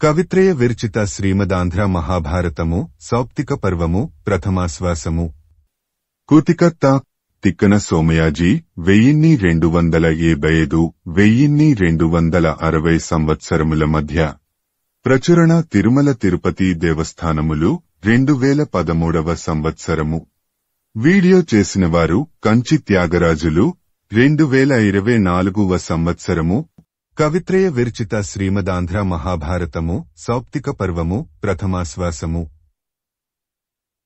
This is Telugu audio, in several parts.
కవిత్రయ విరచిత శ్రీమదాంధ్ర మహాభారతము సౌప్తిక పర్వము ప్రథమాశ్వాసము. కూతికర్త తిక్కన సోమయాజీ 1275 1260 సంవత్సరముల మధ్య ప్రచురణ తిరుమల తిరుపతి దేవస్థానములు 2013వ సంవత్సరము. వీడియో చేసినవారు కంచి త్యాగరాజులు 2024వ సంవత్సరము. కవిత్రయ విరచిత శ్రీమదాంధ్ర మహాభారతము సౌప్తిక పర్వము ప్రథమాశ్వాసము.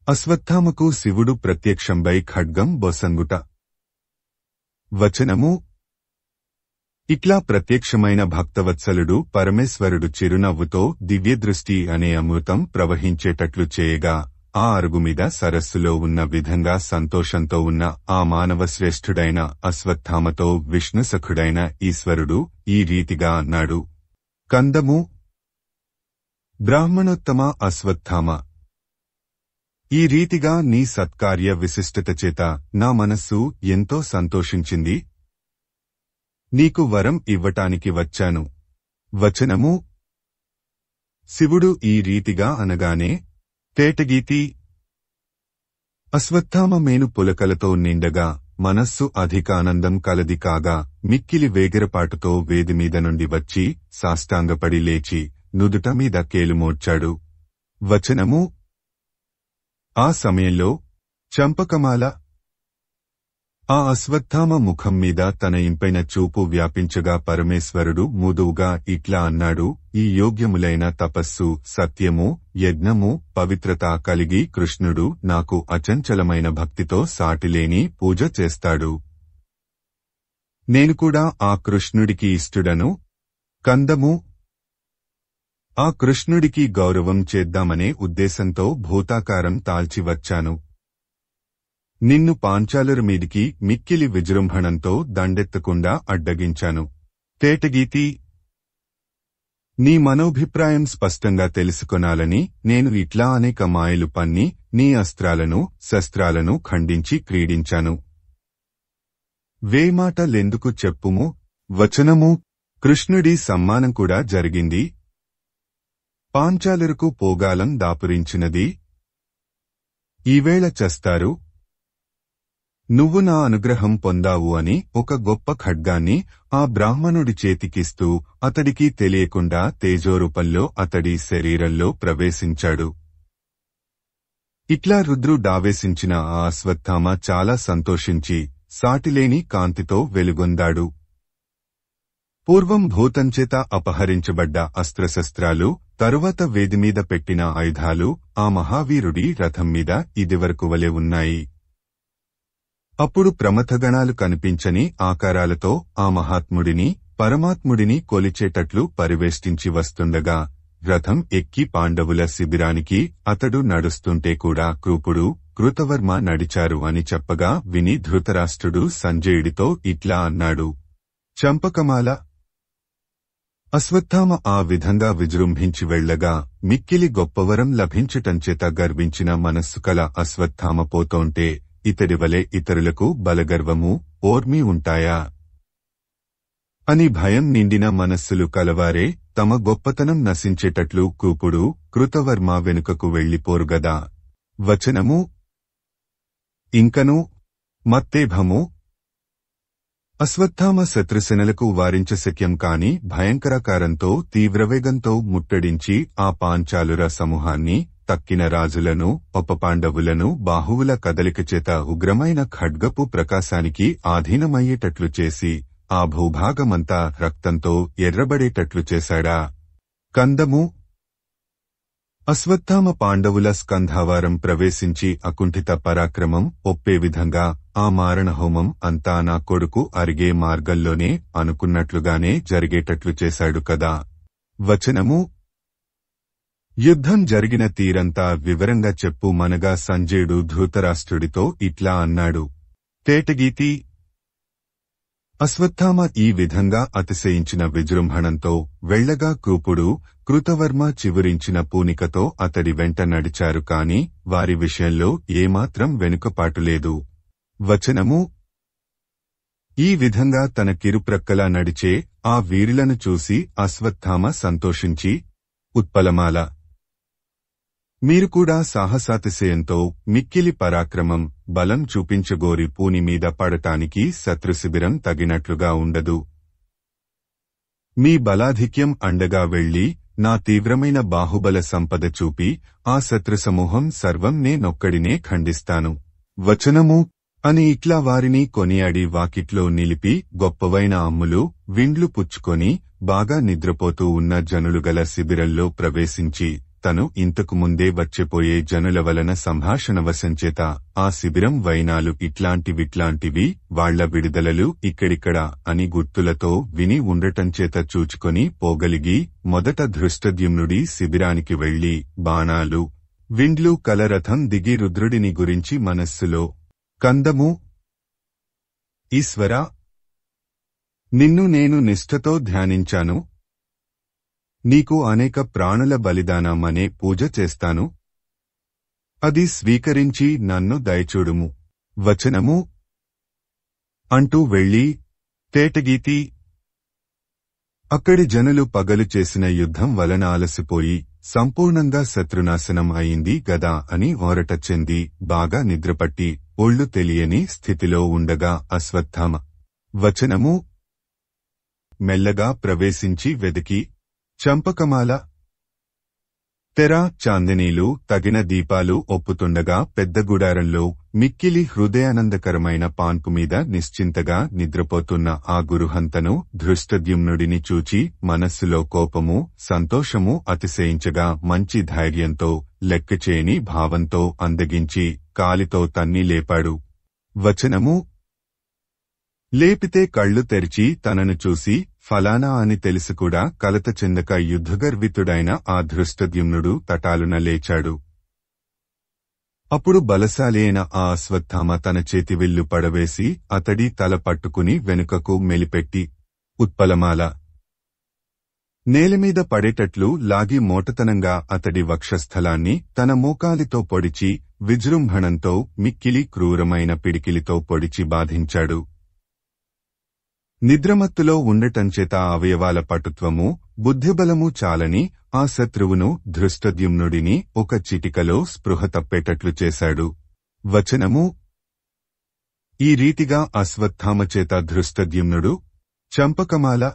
అశ్వత్థామకు శివుడు ప్రత్యక్షంబై ఖడ్గం బొసంగుట. వచనము. ఇట్లా ప్రత్యక్షమైన భక్తవత్సలుడు పరమేశ్వరుడు చిరునవ్వుతో దివ్యదృష్టి అనే అమృతం ప్రవహించేటట్లు చేయగా ఆ అరుగుమీద సరస్సులో ఉన్న విధంగా సంతోషంతో ఉన్న ఆ మానవ శ్రేష్ఠుడైన అశ్వత్థామతో విష్ణుసఖుడైన ఈశ్వరుడు ఈ రీతిగా అన్నాడు. కందము. బ్రాహ్మణోత్తమ అశ్వత్థామ, ఈ రీతిగా నీ సత్కార్య విశిష్టత చేత నా మనస్సు ఎంతో సంతోషించింది. నీకు వరం ఇవ్వటానికి వచ్చాను. వచనము. శివుడు ఈ రీతిగా అనగానే తేటగీతి. అశ్వత్థామ మేను పులకలతో నిండగా మనస్సు అధిక ఆనందం కలది కాగా మిక్కిలి వేగిరపాటుతో వేదిమీద నుండి వచ్చి సాష్టాంగపడి లేచి నుదుట మీద కేలుమోడ్చాడు. వచనము. ఆ సమయంలో చంపకమాల ఆ అశ్వత్థామ ముఖం మీద తన ఇంపైన చూపు వ్యాపించగా పరమేశ్వరుడు మృదువుగా ఇట్లా అన్నాడు. ఈ యోగ్యములైన తపస్సు, సత్యము, యజ్ఞము, పవిత్రత కలిగి కృష్ణుడు నాకు అచంచలమైన భక్తితో సాటిలేని పూజ చేస్తాడు. నేను కూడా ఆ కృష్ణుడికి ఇష్టుడను. కందము. ఆ కృష్ణుడికి గౌరవం చేద్దామనే ఉద్దేశంతో భూతాకారం తాల్చి వచ్చాను. నిన్ను పాంచాలురు మీదికి మిక్కిలి విజృంభణంతో దండెత్తకుండా అడ్డగించాను. తేటగీతి. నీ మనోభిప్రాయం స్పష్టంగా తెలుసుకొనాలని నేను ఇట్లా అనేక మాయలు పన్ని నీ అస్త్రాలను శస్త్రాలను ఖండించి క్రీడించాను. వేమాటలెందుకు చెప్పుము. వచనము. కృష్ణుడి సమ్మానం కూడా జరిగింది. పాంచాలురకు పోగాలం దాపురించినది. ఈవేళ చస్తారు. నువ్వు నా అనుగ్రహం పొందావు అని ఒక గొప్ప ఖడ్గాన్ని ఆ బ్రాహ్మణుడి చేతికిస్తూ అతడికి తెలియకుండా తేజోరూపంలో అతడి శరీరంలో ప్రవేశించాడు. ఇట్లా రుద్రుడావేశించిన ఆ అశ్వత్థామ చాలా సంతోషించి సాటిలేని కాంతితో వెలుగొందాడు. పూర్వం భూతంచేత అపహరించబడ్డ అస్త్రశస్త్రాలు, తరువాత వేదిమీద పెట్టిన ఆయుధాలు ఆ మహావీరుడి రథం మీద ఇదివరకు వలె ఉన్నాయి. అప్పుడు ప్రమథగణాలు కనిపించని ఆకారాలతో ఆ మహాత్ముడిని పరమాత్ముడిని కొలిచేటట్లు పరివేష్టించి వస్తుండగా రథం ఎక్కి పాండవుల శిబిరానికి అతడు నడుస్తుంటే కూడా కృపుడు, కృతవర్మ నడిచారు అని చెప్పగా విని ధృతరాష్ట్రుడు సంజయుడితో ఇట్లా అన్నాడు. చంపకమాల. అశ్వత్థామ ఆ విధంగా విజృంభించి వెళ్లగా మిక్కిలి గొప్పవరం లభించటంచేత గర్వించిన మనస్సు కల అశ్వత్థామ పోతోంటే ఇతడివలే ఇతరులకు బలగర్వము, ఓర్మి ఉంటాయా అని భయం నిండిన మనస్సులు కలవారే తమ గొప్పతనం నశించేటట్లు కూపుడు, కృతవర్మ వెనుకకు వెళ్లిపోరుగదా. వచనము. ఇంకను మత్తేభము. అశ్వత్థామ శత్రుసేనలకు వారించశక్యం కాని భయంకరాకారంతో తీవ్రవేగంతో ముట్టడించి ఆ పాంచాలుర సమూహాన్ని, తక్కిన రాజులను, ఉపపాండవులను బాహువుల కదలికచేత ఉగ్రమైన ఖడ్గపు ప్రకాశానికి ఆధీనమయ్యేటట్లు చేసి ఆ భూభాగమంతా రక్తంతో ఎర్రబడేటట్లు చేశాడా. కందము. అశ్వత్థామ పాండవుల స్కంధావారం ప్రవేశించి అకుంఠిత పరాక్రమం ఒప్పే విధంగా ఆ మారణహోమం అంతా నా కొడుకు అరిగే మార్గంలోనే అనుకున్నట్లుగానే జరిగేటట్లు చేశాడు కదా. వచనము. యుద్ధం జరిగిన తీరంతా వివరంగా చెప్పు మనగా సంజయుడు ధృతరాష్ట్రుడితో ఇట్లా అన్నాడు. తేటగీతి. అశ్వత్థామ ఈ విధంగా అతిశయించిన విజృంభణంతో వెళ్లగా కృపుడు, కృతవర్మ చివురించిన పూనికతో అతడి వెంట నడిచారు కాని వారి విషయంలో ఏమాత్రం వెనుకపాటులేదు. వచనము. ఈ విధంగా తన కిరుప్రక్కలా నడిచే ఆ వీరులను చూసి అశ్వత్థామ సంతోషించి ఉత్పలమాల. మీరు కూడా సాహసాతిశయంతో మిక్కిలి పరాక్రమం, బలం చూపించగోరి పూని మీద పడటానికి శత్రుశిబిరం తగినట్లుగా ఉండదు. మీ బలాధిక్యం అండగా వెళ్లి నా తీవ్రమైన బాహుబల సంపద చూపి ఆ శత్రుసమూహం సర్వం నేనొక్కడినే ఖండిస్తాను. వచనము అని ఇట్లా వారిని కొనియాడి వాకిట్లో నిలిపి గొప్పవైన అమ్ములు, విండ్లు పుచ్చుకొని బాగా నిద్రపోతూ ఉన్న జనులుగల శిబిరంలో ప్రవేశించి తను ఇంతకు ముందే వచ్చిపోయే జనుల వలన సంభాషణవశంచేత ఆ శిబిరం వైనాలు ఇట్లాంటివిట్లాంటివి, వాళ్ల విడుదలలు ఇక్కడిక్కడ అని గుర్తులతో విని ఉండటంచేత చూచుకొని పోగలిగి మొదట ధృష్టద్యుమ్నుడి శిబిరానికి వెళ్లి బాణాలు, విండ్లు కలరథం దిగి రుద్రుడిని గురించి మనస్సులో కందము, ఈశ్వరా, నిన్ను నేను నిష్ఠతో ధ్యానించాను. నీకు అనేక ప్రాణుల బలిదానమనే పూజ చేస్తాను. అది స్వీకరించి నన్ను దయచూడుము. వచనము అంటూ వెళ్లి తేటగీతి. అక్కడి జనులు పగలు చేసిన యుద్ధం వలన అలసిపోయి సంపూర్ణంగా శత్రునాశనం అయింది గదా అని ఓరట చెంది బాగా నిద్రపట్టి ఒళ్ళు తెలియని స్థితిలో ఉండగా అశ్వత్థామ వచనము మెల్లగా ప్రవేశించి వెదికి చంపకమాల తెర, చాందినీలు, తగిన దీపాలు ఒప్పుతుండగా పెద్ద గుడారంలో మిక్కిలి హృదయానందకరమైన పాన్పుమీద నిశ్చింతగా నిద్రపోతున్న ఆ గురుహంతను ధృష్టద్యుమ్నుడిని చూచి మనస్సులో కోపము, సంతోషము అతిశయించగా మంచి ధైర్యంతో, లెక్కచేయని భావంతో అందగించి కాలితో తన్ని లేపాడు. వచనము లేపితే కళ్ళు తెరిచి తనను చూసి ఫలానా అని తెలిసి కూడా కలత చెందక యుద్ధగర్వితుడైన ఆ ధృష్టద్యుమ్నుడు తటాలున లేచాడు. అప్పుడు బలశాలి అయిన ఆ అశ్వత్థామ తన చేతివిల్లు పడవేసి అతడి తల పట్టుకుని వెనుకకు మెలిపెట్టి ఉత్పలమాల నేలమీద పడేటట్లు లాగి మోటతనంగా అతడి వక్షస్థలాన్ని తన మోకాలితో పొడిచి విజృంభణంతో మిక్కిలి క్రూరమైన పిడికిలితో పొడిచి బాధించాడు. నిద్రమత్తులో ఉండటంచేత అవయవాల పటుత్వము, బుద్ధిబలము చాలని ఆ శత్రువును ధృష్టద్యుమ్నుడిని ఒక చిటికలో స్పృహ తప్పేటట్లు చేశాడు. వచనము ఈ రీతిగా అశ్వత్థామచేత ధృష్టద్యుమ్నుడు చంపకమాల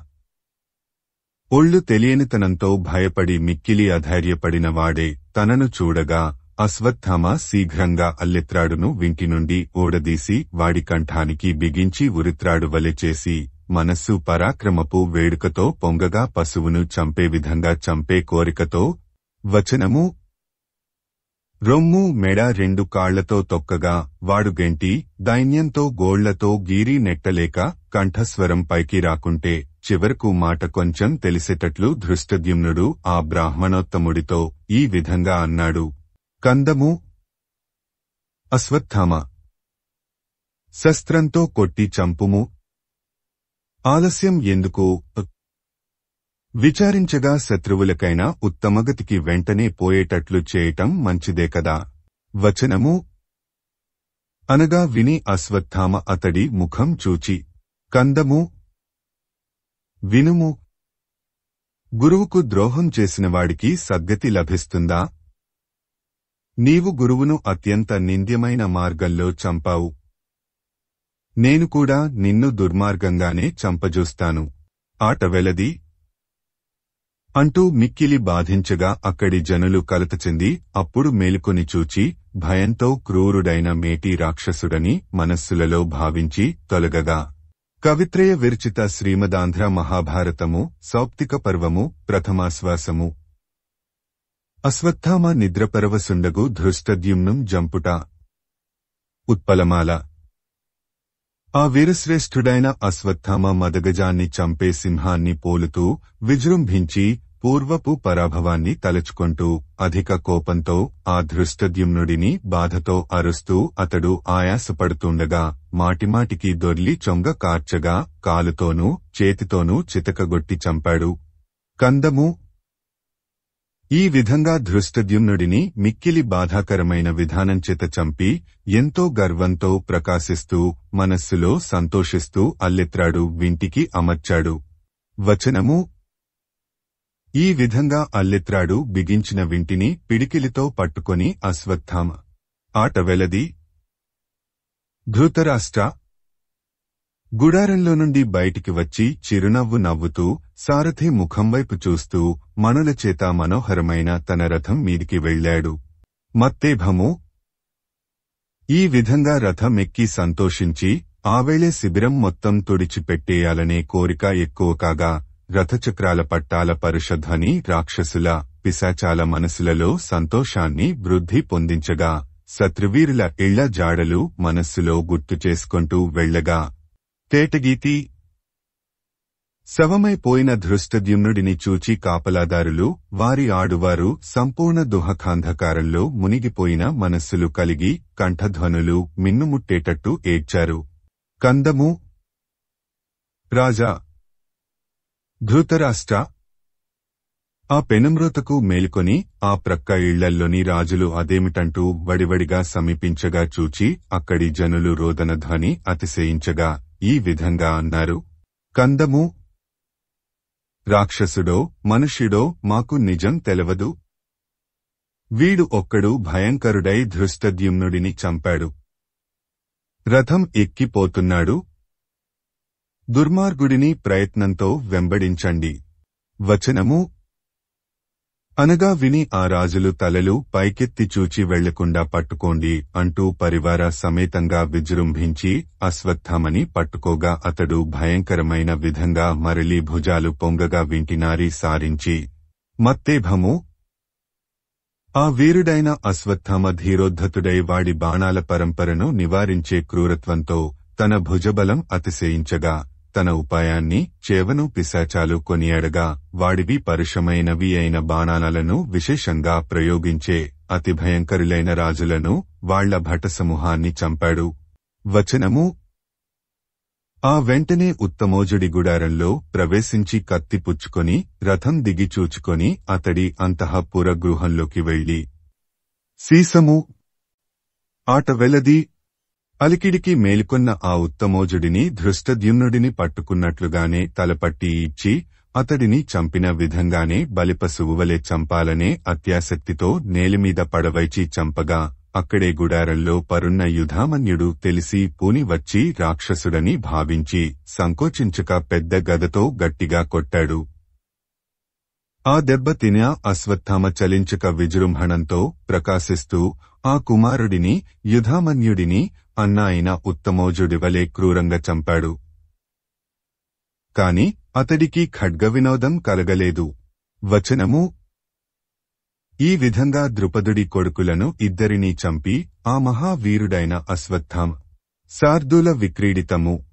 ఒళ్ళు తెలియనితనంతో భయపడి మిక్కిలి అధైర్యపడిన వాడే తనను చూడగా అశ్వత్థామ శీఘ్రంగా అల్లెత్రాడును వింటి నుండి ఊడదీసి వాడి కంఠానికి బిగించి ఉరిత్రాడు వలె చేసి మనస్సు పరాక్రమపు వేడుకతో పొంగగా పశువును చంపే విధంగా చంపే కోరికతో వచనము రొమ్ము, మెడ, రెండు కాళ్లతో తొక్కగా వాడు గెంటి దైన్యంతో గోళ్లతో గీరి నెట్టలేక కంఠస్వరం పైకి రాకుంటే చివరకు మాట కొంచెం తెలిసేటట్లు ధృష్టద్యుమ్నుడు ఆ బ్రాహ్మణోత్తముడితో ఈ విధంగా అన్నాడు. కందము అశ్వత్థామ శస్త్రంతో కొట్టి చంపుము. ఆలస్యం ఎందుకు? విచారించగా శత్రువులకైనా ఉత్తమగతికి వెంటనే పోయేటట్లు చేయటం మంచిదే కదా. వచనము అనగా విని అశ్వత్థామ అతడి ముఖం చూచి కందము వినుము. గురువుకు ద్రోహం చేసినవాడికి సద్గతి లభిస్తుందా? నీవు గురువును అత్యంత నింద్యమైన మార్గంలో చంపావు. నేను కూడా నిన్ను దుర్మార్గంగానే చంపజూస్తాను. ఆట వెలది అంటూ మిక్కిలి బాధించగా అక్కడి జనులు కలత చెంది అప్పుడు మేలుకొని చూచి భయంతో క్రూరుడైన మేటి రాక్షసుడని మనస్సులలో భావించి తొలగగా. కవిత్రయ విరచిత శ్రీమదాంధ్ర మహాభారతము సౌప్తిక పర్వము ప్రథమాశ్వాసము. అశ్వత్థామ నిద్రపరవసుండగు ధృష్టద్యుమ్నం జంపుట. ఉత్పలమాల ఆ వీరశ్రేష్ఠుడైన అశ్వత్థామ మదగజాన్ని చంపే సింహాన్ని పోలుతూ విజృంభించి పూర్వపు పరాభవాన్ని తలుచుకుంటూ అధిక కోపంతో ఆ ధృష్టద్యుమ్నుడిని బాధతో అరుస్తూ అతడు ఆయాసపడుతుండగా మాటిమాటికి దొర్లి చొంగ కార్చగా కాలుతోనూ చేతితోనూ చితకగొట్టి చంపాడు. కందము ఈ విధంగా ధృష్టద్యుమ్నుడిని మిక్కిలి బాధాకరమైన విధానంచేత చంపి ఎంతో గర్వంతో ప్రకాశిస్తూ మనస్సులో సంతోషిస్తూ అల్లెత్రాడు వింటికి అమర్చాడు. వచనము ఈ విధంగా అల్లెత్రాడు బిగించిన వింటిని పిడికిలితో పట్టుకొని అశ్వత్థామ ఆట వెలది. ధృతరాష్ట్ర గుడారంలో నుండి బయటికి వచ్చి చిరునవ్వు నవ్వుతూ సారథి ముఖంవైపు చూస్తూ మనులచేత మనోహరమైన తన రథం మీదికి వెళ్లాడు. మత్తేభము ఈ విధంగా రథమెక్కి సంతోషించి ఆవేళే శిబిరం మొత్తం తుడిచిపెట్టేయాలనే కోరిక ఎక్కువ కాగా రథచక్రాల పట్టాల పరుషధ్వని రాక్షసుల పిశాచాల మనసులలో సంతోషాన్ని వృద్ధి పొందించగా శత్రువీరుల ఇళ్ల జాడలు మనస్సులో గుర్తు చేసుకుంటూ వెళ్లగా తేటగీతి శవమైపోయిన ధృష్టద్యుమ్నుడిని చూచి కాపలాదారులు వారి ఆడువారు సంపూర్ణ దుఃఖాంధకారంలో మునిగిపోయిన మనస్సులు కలిగి కంఠధ్వనులు మిన్నుముట్టేటట్టు ఏడ్చారు. కందము రాజా ధృతరాష్ట్ర ఆ పెనుమ్రోతకు మేలుకొని ఆ ప్రక్క ఇళ్లల్లోని రాజులు అదేమిటంటూ వడివడిగా సమీపించగా చూచి అక్కడి జనులు రోదనధ్వని అతిశయించగా ఈ విధంగా అన్నారు. కందము రాక్షసుడో మనుష్యుడో మాకు నిజం తెలవదు. వీడు ఒక్కడు భయంకరుడై ధృష్టద్యుమ్నుడిని చంపాడు. రథం ఎక్కిపోతున్నాడు. దుర్మార్గుడిని ప్రయత్నంతో వెంబడించండి. వచనము అనగా విని ఆ రాజులు తలలు పైకెత్తి చూచి వెళ్లకుండా పట్టుకోండి అంటూ పరివార సమేతంగా విజృంభించి అశ్వత్థామని పట్టుకోగా అతడు భయంకరమైన విధంగా మరలి భుజాలు పొంగగా వింటినారి సారించి మత్తేభము ఆ వీరుడైన అశ్వత్థామ ధీరోద్ధతుడై వాడి బాణాల పరంపరను నివారించే క్రూరత్వంతో తన భుజబలం అతిశయించగా తన ఉపాయాన్ని చేవను పిశాచాలు కొనియాడగా వాడివి పరుషమైనవి అయిన బాణాలను విశేషంగా ప్రయోగించే అతి భయంకరులైన రాజులను వాళ్ల భటసమూహాన్ని చంపాడు. వచనము ఆ వెంటనే ఉత్తమోజుడి గుడారంలో ప్రవేశించి కత్తి పుచ్చుకొని రథం దిగి చూచుకొని అతడి అంతఃపుర గృహంలోకి వెళ్లి సీసము ఆట వెలది అలికిడికి మేలుకొన్న ఆ ఉత్తమోజుడిని ధృష్టద్యుమ్నుడిని పట్టుకున్నట్లుగానే తలపట్టి ఇచ్చి అతడిని చంపిన విధంగానే బలిపశువువలే చంపాలనే అత్యాసక్తితో నేలిమీద పడవైచి చంపగా అక్కడే గుడారంలో పరున్న యుధామన్యుడు తెలిసి పూని వచ్చి రాక్షసుడని భావించి సంకోచించక పెద్ద గదతో గట్టిగా కొట్టాడు. ఆ దెబ్బ తిన అశ్వత్థామ చలించక విజృంభణంతో ప్రకాశిస్తూ ఆ కుమారుడిని యుధామన్యుడిని అన్న అయిన ఉత్తమోజుడివలే క్రూరంగా చంపాడు. కాని అతడికి ఖడ్గ వినోదం కలగలేదు. వచనము ఈ విధంగా ద్రుపదుడి కొడుకులను ఇద్దరినీ చంపి ఆ మహావీరుడైన అశ్వత్థామ శార్దూల విక్రీడితము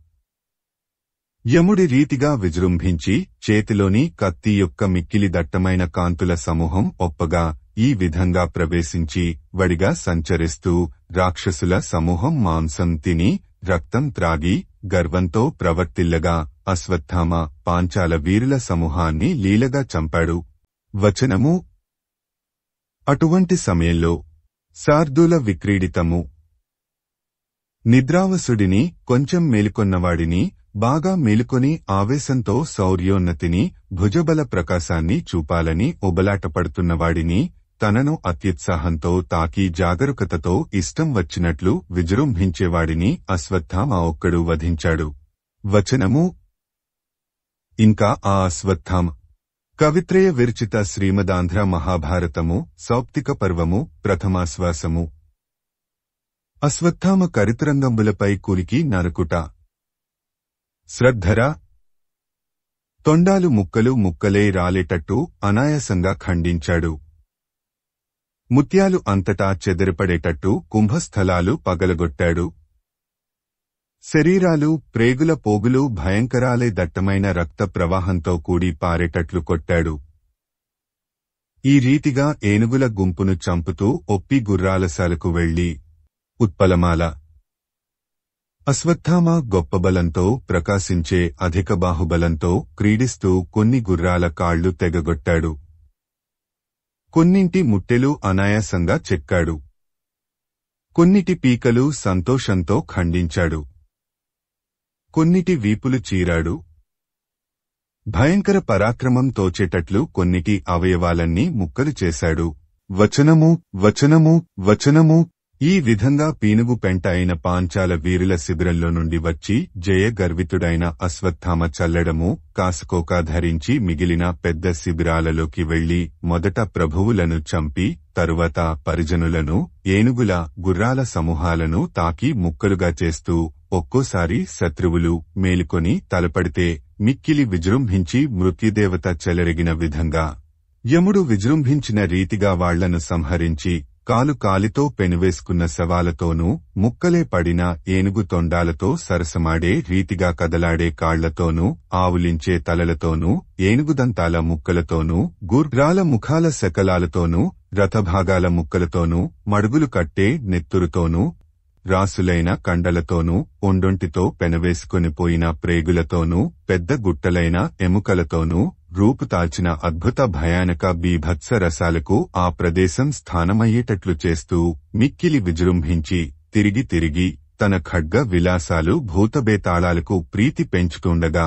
యముడి రీతిగా విజృంభించి చేతిలోని కత్తి యొక్క మిక్కిలి దట్టమైన కాంతుల సమూహం ఒప్పగా ఈ విధంగా ప్రవేశించి వడిగా సంచరిస్తూ రాక్షసుల సమూహం మాంసం తిని రక్తం త్రాగి గర్వంతో ప్రవర్తిల్లగా అశ్వత్థామ పాంచాల వీరుల సమూహాన్ని లీలగా చంపాడు. వచనము అటువంటి సమయంలో శార్దూల విక్రీడితము నిద్రావసుడిని కొంచెం మేలుకొన్నవాడిని బాగా మేలుకొని ఆవేశంతో శౌర్యోన్నతిని భుజబల ప్రకాశాన్ని చూపాలని ఉబలాటపడుతున్నవాడిని తనను అత్యుత్సాహంతో తాకి జాగరూకతతో ఇష్టం వచ్చినట్లు విజృంభించేవాడిని అశ్వత్థామ ఒక్కడు వధించాడు. వచనము ఇంకా ఆ అశ్వత్థామ కవిత్రయ విరచిత శ్రీమదాంధ్ర మహాభారతము సౌప్తిక పర్వము ప్రథమాశ్వాసము అశ్వత్థామ కరితురంగంబులపై కురికి నరుకుట శ్రద్ధర తొండాలు ముక్కలు ముక్కలే రాలేటట్టు అనాయాసంగా ఖండించాడు. ముత్యాలు అంతటా చెదరిపడేటట్టు కుంభస్థలాలు పగలగొట్టాడు. శరీరాలు ప్రేగుల పోగులు భయంకరాలే దట్టమైన రక్త ప్రవాహంతో కూడి పారేటట్లు కొట్టాడు. ఈ రీతిగా ఏనుగుల గుంపును చంపుతూ ఒప్పి గుర్రాలశాలకు వెళ్లి ఉత్పలమాల అశ్వత్థామ గొప్ప బలంతో ప్రకాశించే అధిక బాహుబలంతో క్రీడిస్తూ కొన్ని గుర్రాల కాళ్లు తెగగొట్టాడు. కొన్నింటి ముట్టెలు అనాయాసంగా చెక్కాడు. కొన్నిటి పీకలు సంతోషంతో ఖండించాడు. కొన్నిటి వీపులు చీరాడు. భయంకర పరాక్రమం తోచేటట్లు కొన్నిటి అవయవాలన్నీ ముక్కలు చేశాడు. వచనము వచనము వచనము. ఈ విధంగా పీనుగు పెంట అయిన పాంచాల వీరుల శిబిరంలో నుండి వచ్చి జయ గర్వితుడైన అశ్వత్థామ చల్లడము కాసుకోక ధరించి మిగిలిన పెద్ద శిబిరాలలోకి వెళ్లి మొదట ప్రభువులను చంపి తరువాత పరిజనులను ఏనుగుల గుర్రాల సమూహాలను తాకి ముక్కలుగా చేస్తూ ఒక్కోసారి శత్రువులు మేలుకొని తలపడితే మిక్కిలి విజృంభించి మృత్యుదేవత చెలరెగిన విధంగా యముడు విజృంభించిన రీతిగా వాళ్లను సంహరించి కాలు కాలితో పెనువేసుకున్న శవాలతోనూ ముక్కలే పడిన ఏనుగు తొండాలతో సరసమాడే రీతిగా కదలాడే కాళ్లతోనూ ఆవులించే తలలతోనూ ఏనుగుదంతాల ముక్కలతోనూ గుర్రాల ముఖాల శకలాలతోనూ రథభాగాల ముక్కలతోనూ మడుగులు కట్టే నెత్తురుతోనూ రాసులైన కండలతోనూ ఒండొంటితో పెనవేసుకొనిపోయిన ప్రేగులతోనూ పెద్ద గుట్టలైన ఎముకలతోనూ రూపుతాల్చిన అద్భుత భయానక బీభత్స రసాలకు ఆ ప్రదేశం స్థానమయ్యేటట్లు చేస్తూ మిక్కిలి విజృంభించి తిరిగి తిరిగి తన ఖడ్గ విలాసాలు భూతబేతాళాలకు ప్రీతి పెంచుతుండగా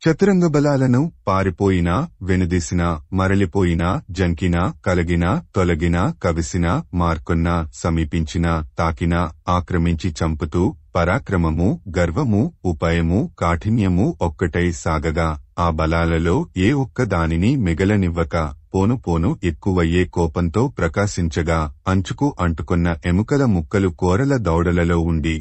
చతురంగబలాలను పారిపోయినా వెనుదీసినా మరలిపోయినా జంకినా కలగినా తొలగినా కవిసినా మార్కొన్నా సమీపించినా తాకినా ఆక్రమించి చంపుతూ పరాక్రమము గర్వము ఉపాయము కాఠిన్యము ఒక్కటై సాగగా ఆ బలాలలో ఏ ఒక్కదానిని మిగలనివ్వక పోను పోను ఎక్కువయ్యే కోపంతో ప్రకాశించగా అంచుకు అంటుకున్న ఎముకల ముక్కలు కోరల దౌడలలో ఉండి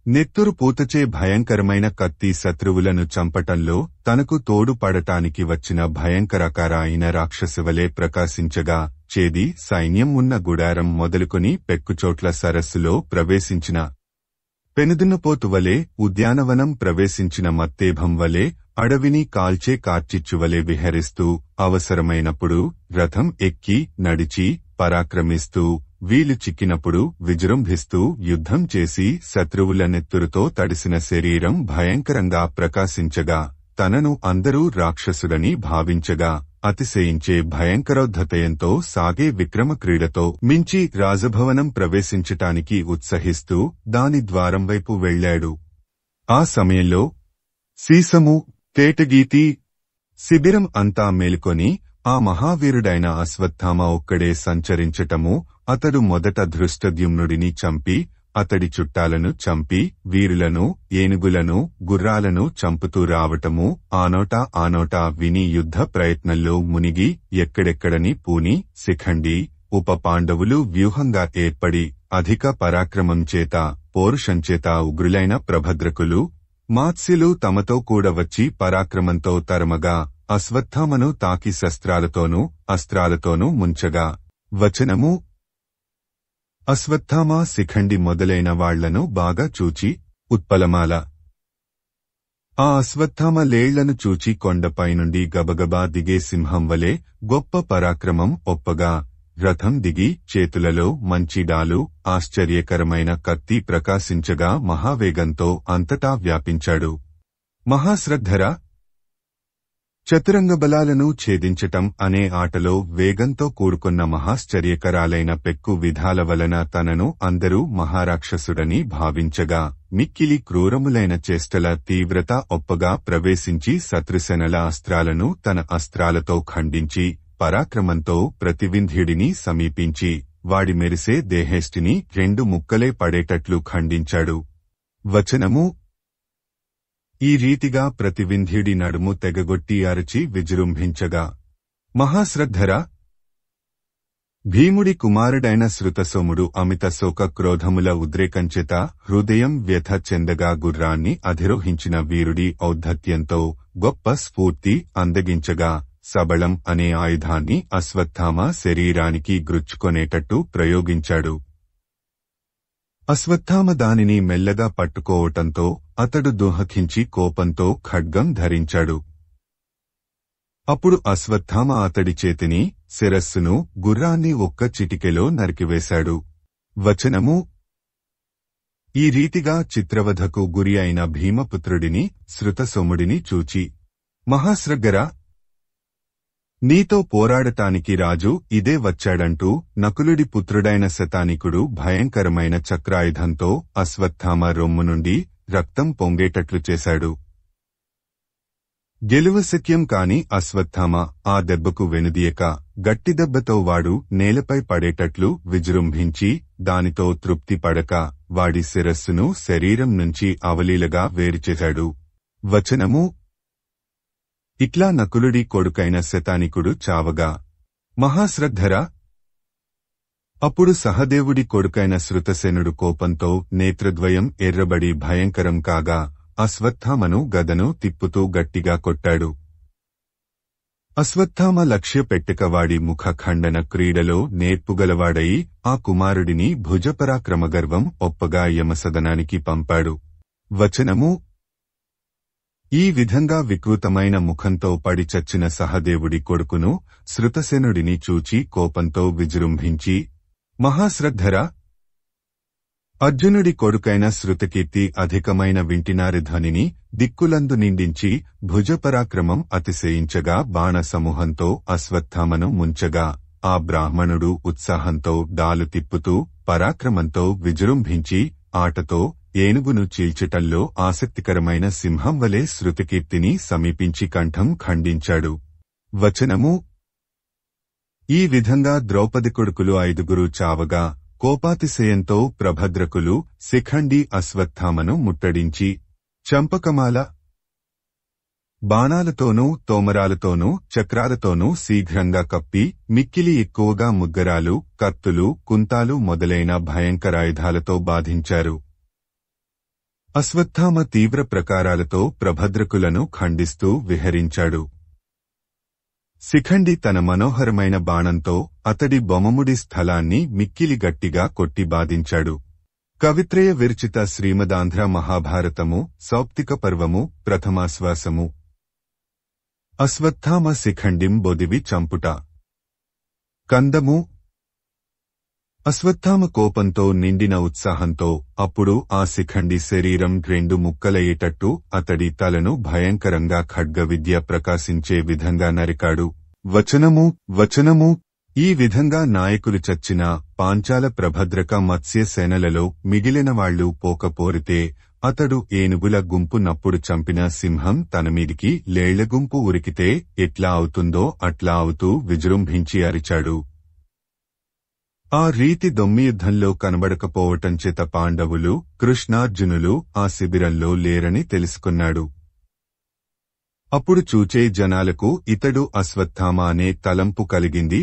నెత్తురు పూతచే భయంకరమైన కత్తి శత్రువులను చంపటంలో తనకు తోడు పడటానికి వచ్చిన భయంకరాకార అయిన రాక్షసువలే ప్రకాశించగా చేది సైన్యం ఉన్న గుడారం మొదలుకొని పెక్కుచోట్ల సరస్సులో ప్రవేశించిన పెనుదున్నపోతువలే ఉద్యానవనం ప్రవేశించిన మత్తేభం వలె అడవిని కాల్చే కార్చిచ్చువలే విహరిస్తూ అవసరమైనప్పుడు రథం ఎక్కి నడిచి పరాక్రమిస్తూ వీలు చిక్కినప్పుడు విజృంభిస్తూ యుద్ధం చేసి శత్రువుల నెత్తురుతో తడిసిన శరీరం భయంకరంగా ప్రకాశించగా తనను అందరూ రాక్షసుడని భావించగా అతిశయించే భయంకరోద్ధతయంతో సాగే విక్రమ క్రీడతో మించి రాజభవనం ప్రవేశించటానికి ఉత్సహిస్తూ దాని ద్వారం వైపు వెళ్లాడు. ఆ సమయంలో సీసము తేటగీతి శిబిరం అంతా మేలుకొని ఆ మహావీరుడైన అశ్వత్థామ ఒక్కడే సంచరించటము అతడు మొదట ధృష్టద్యుమ్నుడిని చంపి అతడి చుట్టాలను చంపి వీరులను ఏనుగులను గుర్రాలను చంపుతూ రావటము ఆనోటా విని యుద్ధ ప్రయత్నంలో మునిగి ఎక్కడెక్కడని పూని శిఖండి ఉప పాండవులు వ్యూహంగా ఏర్పడి అధిక పరాక్రమం చేత పౌరుషంచేత ఉగ్రులైన ప్రభద్రకులు మాత్స్యులు తమతో కూడా వచ్చి పరాక్రమంతో తరమగా అశ్వత్థామను తాకి శస్త్రాలతోనూ అస్త్రాలతోనూ ముంచగా వచనము అశ్వత్థామ శిఖండి మొదలైన వాళ్లను బాగా చూచి ఉత్పలమాల ఆ అశ్వత్థామ లేళ్లను చూచి కొండపైనుండి గబగబా దిగే సింహం వలె గొప్ప పరాక్రమం ఒప్పగా రథం దిగి చేతులలో మంచిడాలు ఆశ్చర్యకరమైన కత్తి ప్రకాశించగా మహావేగంతో అంతటా వ్యాపించాడు. మహాశ్రద్ధర చతురంగబలాలను ఛేదించటం అనే ఆటలో వేగంతో కూడుకున్న మహాశ్చర్యకరాలైన పెక్కు విధాల వలన తనను అందరూ మహారాక్షసుడని భావించగా మిక్కిలి క్రూరములైన చేష్టల తీవ్రత ఒప్పగా ప్రవేశించి శత్రుసేనల అస్త్రాలను తన అస్త్రాలతో ఖండించి పరాక్రమంతో ప్రతివింధ్యుడిని సమీపించి వాడి మెరిసే దేహేష్టిని 2 ముక్కలే పడేటట్లు ఖండించాడు. వచనము ఈ రీతిగా ప్రతివింధ్యుడి నడుము తెగగొట్టి అరచి విజృంభించగా మహాశ్రద్ధర భీముడి కుమారుడైన శృతసోముడు అమిత శోక క్రోధముల ఉద్రేకంచేత హృదయం వ్యథ చెందగా గుర్రాన్ని అధిరోహించిన వీరుడి ఔద్ధత్యంతో గొప్ప స్ఫూర్తి అందగించగా సబళం అనే ఆయుధాన్ని అశ్వత్థామ శరీరానికి గ్రుచ్చుకొనేటట్టు ప్రయోగించాడు. అశ్వత్థామ దానిని మెల్లగా పట్టుకోవటంతో అతడు దుహకించి కోపంతో ఖడ్గం ధరించాడు. అప్పుడు అశ్వత్థామ అతడి చేతిని శిరస్సును గుర్రాన్ని ఒక్క చిటికెలో నరికివేశాడు. వచనము ఈ రీతిగా చిత్రవధకు గురి అయిన భీమపుత్రుడిని శృతసోముడిని చూచి మహాశ్రగ్గరా నీతో పోరాడటానికి రాజు ఇదే వచ్చాడంటూ నకులుడి పుత్రుడైన శతానికుడు భయంకరమైన చక్రాయుధంతో అశ్వత్థామ రొమ్ము నుండి రక్తం పొంగేటట్లు చేశాడు. గెలువశక్యం కాని అశ్వత్థామ ఆ దెబ్బకు వెనుదీయక గట్టిదెబ్బతో వాడు నేలపై పడేటట్లు విజృంభించి దానితో తృప్తి పడక వాడి శిరస్సును శరీరం నుంచి అవలీలగా వేరుచేశాడు. వచనము ఇట్లా నకులుడి కొడుకైన శతానికుడు చావగా మహాశ్రద్ధరా. అప్పుడు సహదేవుడి కొడుకైన శృతసేనుడు కోపంతో నేత్రద్వయం ఎర్రబడి భయంకరం కాగా అశ్వత్థామను గదను తిప్పుతూ గట్టిగా కొట్టాడు. అశ్వత్థామ లక్ష్య పెట్టకవాడి ముఖ ఖండన క్రీడలో నేర్పుగలవాడయి ఆ కుమారుడిని భుజపరాక్రమగర్వం ఒప్పగా యమసదనానికి పంపాడు. వచనము ఈ విధంగా వికృతమైన ముఖంతో పడి చచ్చిన సహదేవుడి కొడుకును శృతసేనుడిని చూచి కోపంతో విజృంభించి మహాశ్రద్ధరా. అర్జునుడి కొడుకైన శృతకీర్తి అధికమైన వింటినారి ధ్వనిని దిక్కులందు నిండించి భుజపరాక్రమం అతిశయించగా బాణ సమూహంతో అశ్వత్థామను ముంచగా ఆ బ్రాహ్మణుడు ఉత్సాహంతో డాలు తిప్పుతూ పరాక్రమంతో విజృంభించి ఆటతో ఏనుగును చీల్చటంలో ఆసక్తికరమైన సింహం వలె శృతకీర్తిని సమీపించి కంఠం ఖండించాడు. వచనము ఈ విధంగా ద్రౌపది కొడుకులు 5 చావగా కోపాతిశయంతో ప్రభద్రకులు శిఖండి అశ్వత్థామను ముట్టడించి చంపకమాల బాణాలతోనూ తోమరాలతోనూ చక్రాలతోనూ శీఘ్రంగా కప్పి మిక్కిలి ఎక్కువగా ముగ్గరాలు కత్తులు కుంతాలు మొదలైన భయంకరాయుధాలతో బాధించారు. అశ్వత్థామ తీవ్ర ప్రకారాలతో ప్రభద్రకులను ఖండిస్తూ విహరించాడు. శిఖండి తన మనోహరమైన బాణంతో అతడి బొమముడి స్థలాన్ని మిక్కిలి గట్టిగా కొట్టి బాధించాడు. కవిత్రయ విరచిత శ్రీమదాంధ్ర మహాభారతము సౌప్తిక పర్వము ప్రథమాశ్వాసము. అశ్వత్థామ శిఖండిం బొదివి చంపుట. కందము అశ్వత్థామ కోపంతో నిండిన ఉత్సాహంతో అప్పుడు ఆ శిఖండి శరీరం 2 ముక్కలయ్యేటట్టు అతడి తలను భయంకరంగా ఖడ్గ విద్య ప్రకాశించే విధంగా నరికాడు. వచనము ఈ విధంగా నాయకులు చచ్చిన పాంచాల ప్రభద్రక మత్స్య సేనలలో మిగిలినవాళ్లు పోకపోరితే అతడు ఏనుగుల గుంపు నప్పుడు చంపిన సింహం తనమీదికి లేళ్ల గుంపు ఉరికితే ఎట్లా అవుతుందో అట్లా అవుతూ విజృంభించి అరిచాడు. ఆ రీతి దొమ్మియుద్ధంలో కనబడకపోవటంచేత పాండవులు కృష్ణార్జునులు ఆ శిబిరంలో లేరని తెలుసుకున్నాడు. అప్పుడు చూచే జనాలకు ఇతడు అశ్వత్థామ అనే తలంపు కలిగింది.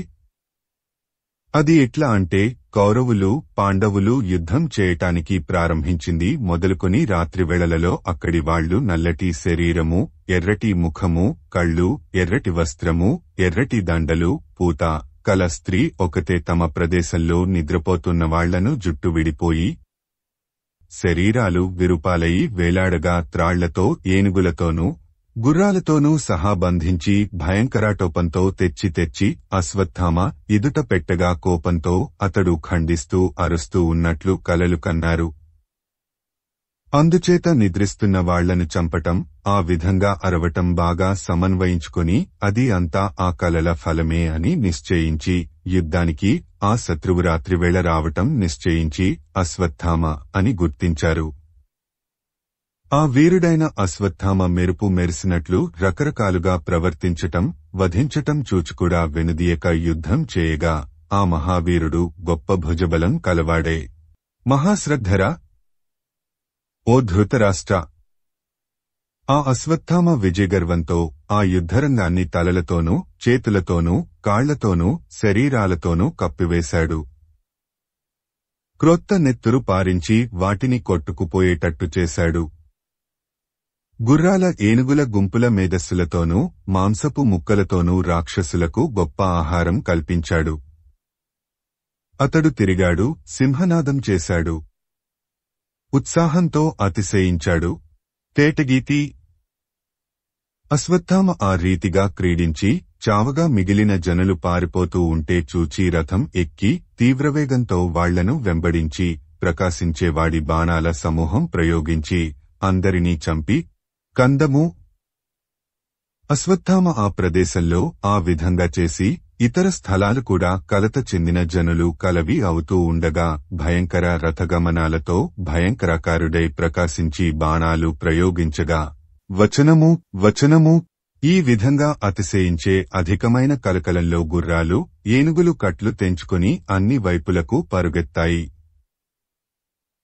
అది ఎట్లా అంటే కౌరవులు పాండవులు యుద్ధం చేయటానికి ప్రారంభించింది మొదలుకొని రాత్రివేళలలో అక్కడి వాళ్లు నల్లటి శరీరము ఎర్రటి ముఖము కళ్ళు ఎర్రటి వస్త్రము ఎర్రటి దండలు పూత కల స్త్రీ ఒకతే తమ ప్రదేశంలో నిద్రపోతున్న వాళ్లను జుట్టు విడిపోయి శరీరాలు విరుపాలయి వేలాడగా త్రాళ్లతో ఏనుగులతోనూ గుర్రాలతోనూ సహా బంధించి భయంకరాటోపంతో తెచ్చి అశ్వత్థామ ఎదుట పెట్టగా కోపంతో అతడు ఖండిస్తూ అరుస్తూ ఉన్నట్లు కలలు కన్నారు. అందుచేత నిద్రిస్తున్న వాళ్లను చంపటం ఆ విధంగా అరవటం బాగా సమన్వయించుకుని అది అంతా ఆ కలల ఫలమే అని నిశ్చయించి యుద్ధానికి ఆ శత్రువు రాత్రివేళ రావటం నిశ్చయించి అశ్వత్థామ అని గుర్తించారు. ఆ వీరుడైన అశ్వత్థామ మెరుపు మెరిసినట్లు రకరకాలుగా ప్రవర్తించటం వధించటం చూచుకూడా వెనుదీయక యుద్ధం చేయగా ఆ మహావీరుడు గొప్ప భుజబలం కలవాడే. మహాశ్రద్ధరా. ఓ ధృతరాష్ట్ర. ఆ అశ్వత్థామ విజయగర్వంతో ఆ యుద్ధరంగాన్ని తలలతోనూ చేతులతోనూ కాళ్లతోనూ శరీరాలతోనూ కప్పివేశాడు. క్రొత్త నెత్తురు పారించి వాటిని కొట్టుకుపోయేటట్టు చేశాడు. గుర్రాల ఏనుగుల గుంపుల మేధస్సులతోనూ మాంసపు ముక్కలతోనూ రాక్షసులకు గొప్ప ఆహారం కల్పించాడు. అతడు తిరిగాడు, సింహనాదం చేశాడు, ఉత్సాహంతో అతిశయించాడు. తేటగీతి. అశ్వత్థామ ఆ రీతిగా క్రీడించి చావగా మిగిలిన జనులు పారిపోతూ ఉంటే చూచి రథం ఎక్కి తీవ్రవేగంతో వాళ్లను వెంబడించి ప్రకాశించేవాడి బాణాల సమూహం ప్రయోగించి అందరినీ చంపి కందము. అశ్వత్థామ ఆ ప్రదేశంలో ఆ విధంగా చేసి ఇతర స్థలాలు కూడా కలత చెందిన జనులు కలవి అవుతూ ఉండగా భయంకర రథగమనాలతో భయంకరాకారుడై ప్రకాశించి బాణాలు ప్రయోగించగా వచనము ఈ విధంగా అతిశయించే అధికమైన కలకలంలో గుర్రాలు, ఏనుగులు కట్లు తెంచుకొని అన్ని వైపులకు పరుగెత్తాయి.